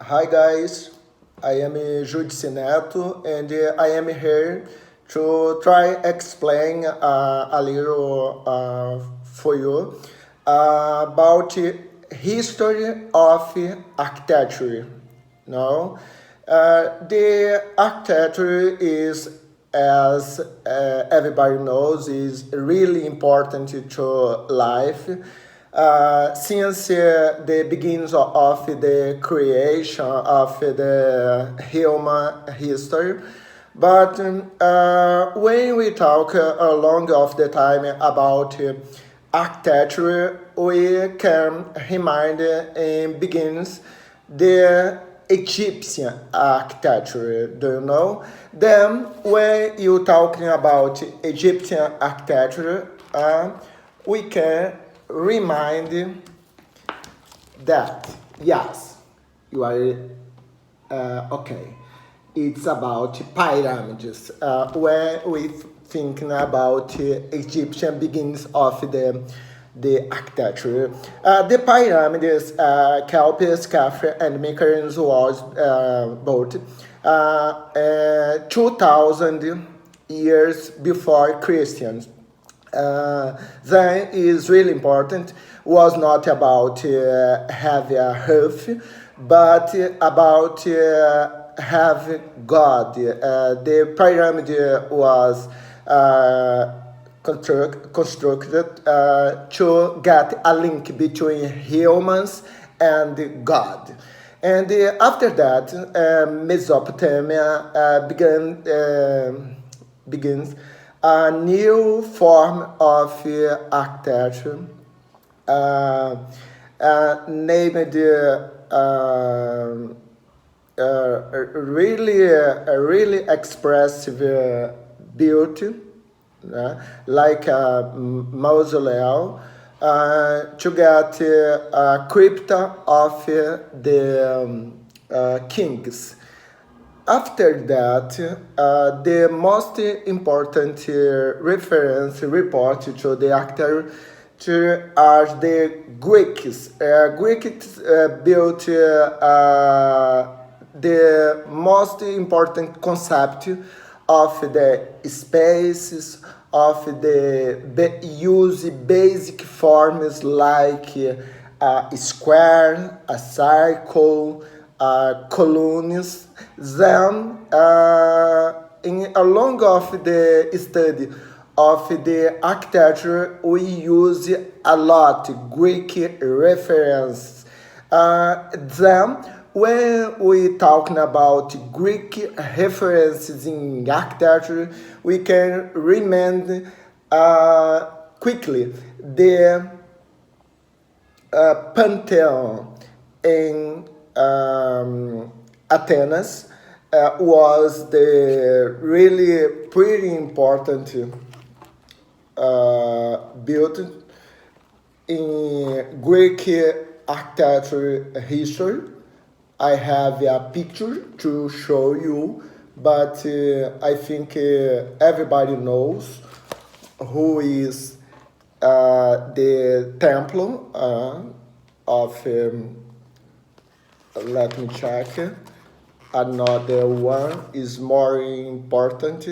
Hi guys, I am Judici Neto and I am here to try explain a little for you about history of architecture. No, the architecture is, as everybody knows, is really important to life. Since the beginnings of the creation of the human history, but when we talk along of the time about architecture, we can remind in begins the Egyptian architecture, do you know? Then when you talking about Egyptian architecture, we can remind that yes, you are okay. It's about pyramids. When we thinking about Egyptian beginnings of the architecture, the pyramids, Kelpis, Khafre, and Mykonos was built 2,000 years before Christians. Then is really important was not about have a roof, but about have God. The pyramid was constructed to get a link between humans and God. And after that, Mesopotamia begins a new form of architecture named really expressive beauty, like a mausoleum, to get a crypta of the kings. After that, the most important reference report to the actor are the Greeks. Greeks built the most important concept of the spaces, of the use basic forms like a square, a circle, columns. Then, in along of the study of the architecture, we use a lot Greek reference. Then, when we talking about Greek references in architecture, we can remember quickly the Pantheon in Athens was the really pretty important building in Greek architecture history. I have a picture to show you, but I think everybody knows who is the temple of. Let me check. Another one is more important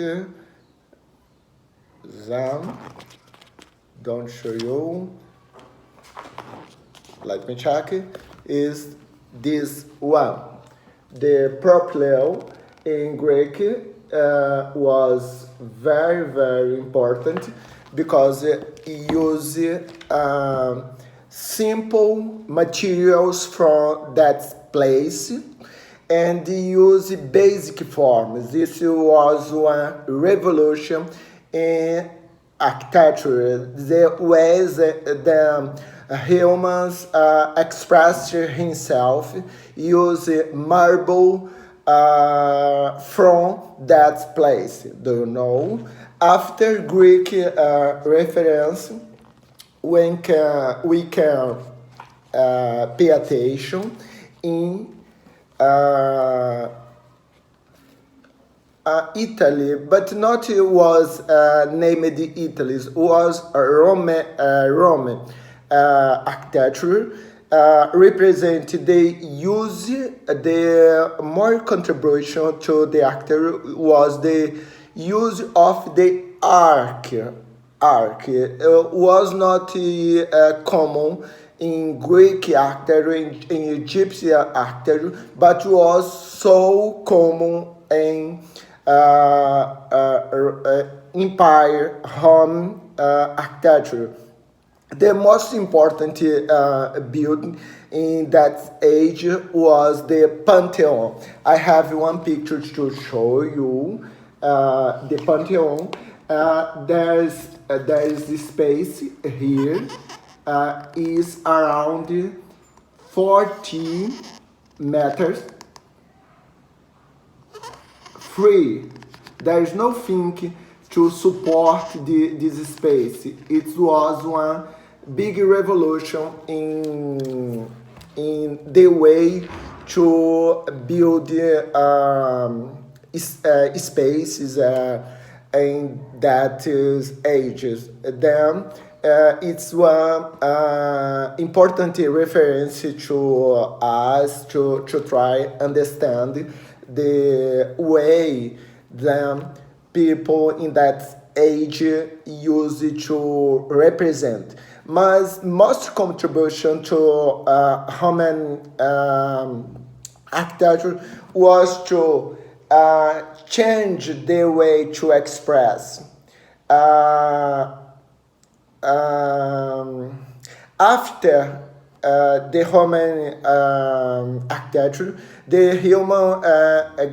than. Don't show you. Let me check. Is this one. The propyleo in Greek was very, very important because it used simple materials from that place and use basic forms. This was one revolution in architecture, the ways the humans expressed himself using marble from that place. Do you know? After Greek reference, we can pay attention in Italy, but not was named Italy, was Rome architecture. represent the use, the more contribution to the actor was the use of the arc. Was not common in Greek actor, in Egyptian actor, but was so common in Empire Home architecture. The most important building in that age was the Pantheon. I have one picture to show you the Pantheon. There is this space here, is around 40 meters free. There is nothing to support this space. It was one big revolution in the way to build spaces in that ages. Then it's one important reference to us to try understand the way them people in that age used to represent. Mas most contribution to Roman architecture was to change the way to express. Uh, After the Roman architecture, the human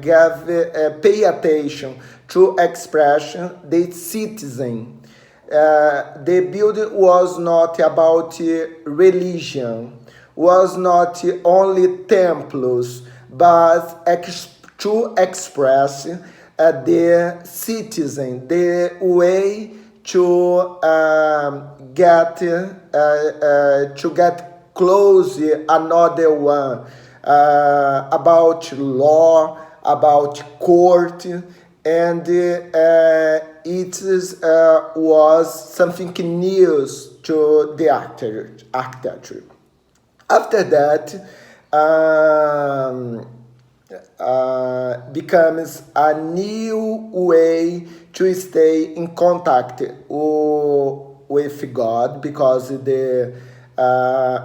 gave pay attention to expression the citizen. The building was not about religion, was not only temples, but to express the citizen, the way to get close another one, about law, about court, and it was something new to the architecture. After that, becomes a new way to stay in contact with God, because the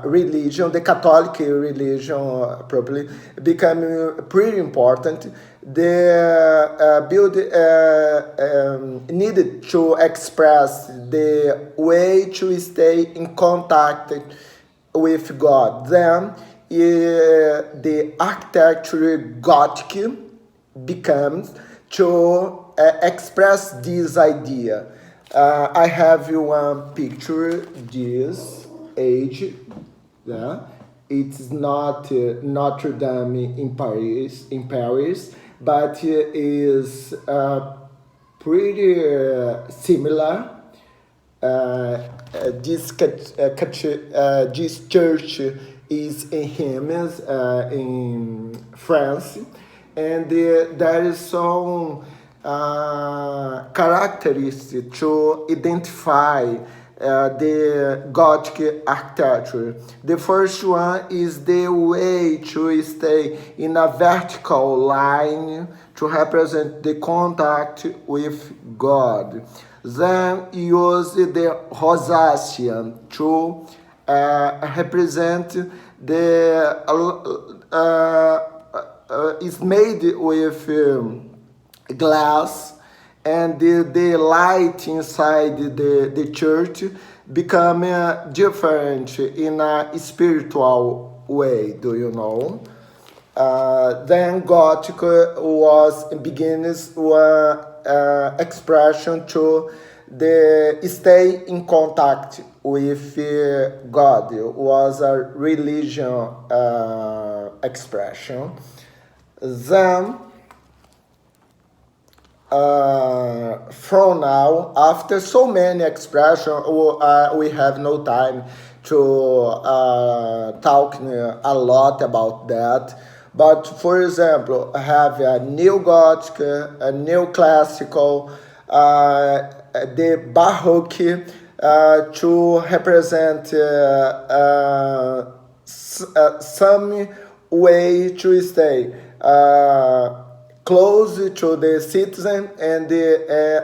religion, the Catholic religion, probably become pretty important. The build needed to express the way to stay in contact with God. Then the architecture Gothic becomes to express this idea. I have one picture this age. Yeah. It's not Notre Dame in Paris, but is pretty similar. This church is in Reims, in France, and there is some characteristics to identify the Gothic architecture. The first one is the way to stay in a vertical line to represent the contact with God. Then use the rosacean to represent the is made with glass, and the light inside the church become different in a spiritual way, do you know? Then Gothic begins one expression to the stay in contact with God. It was a religion expression. Then from now, after so many expressions, we have no time to talk a lot about that. But for example, I have a neo-Gothic, a neo-classical, the Baroque, to represent some way to stay close to the citizen, and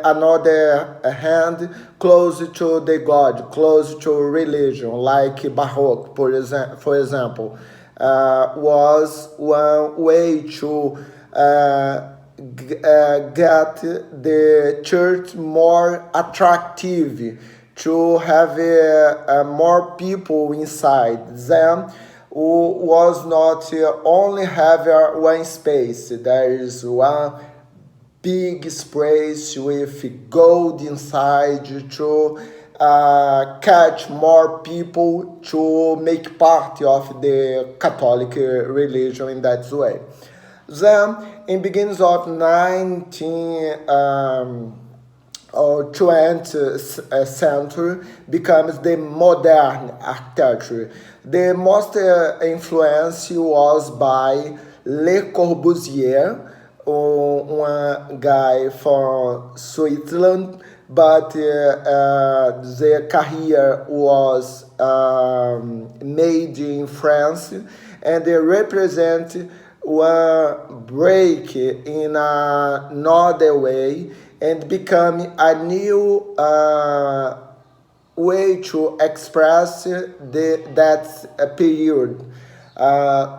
another hand close to the God, close to religion, like Baroque, for example, was one way to get the church more attractive, to have more people inside them, who was not only have one space. There is one big space with gold inside to catch more people to make part of the Catholic religion in that way. Then, in beginnings of 19 or 20th century, becomes the modern architecture. The most influence was by Le Corbusier, one guy from Switzerland, but their career was made in France, and they represent one break in another way and become a new way to express that period. Uh,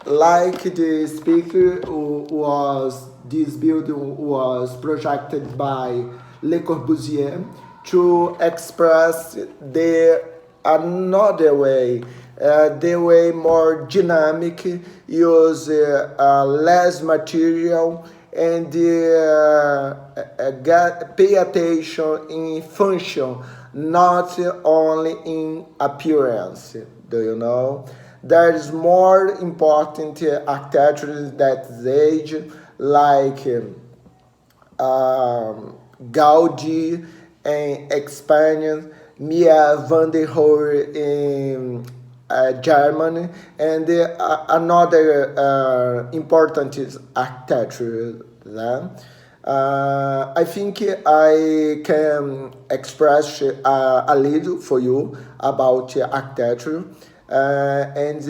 like the speaker who was this building was projected by Le Corbusier to express the another way, the way more dynamic, use less material, and pay attention in function, not only in appearance. Do you know? There is more important architecture that age, like Gaudi in Spain, Mia van der Rohe in Germany, and another important architecture. Then. I think I can express a little for you about architecture, and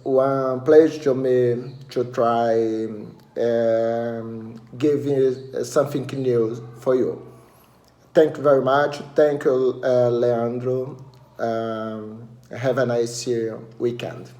one place to me to try give you something new for you. Thank you very much. Thank you, Leandro. Have a nice weekend.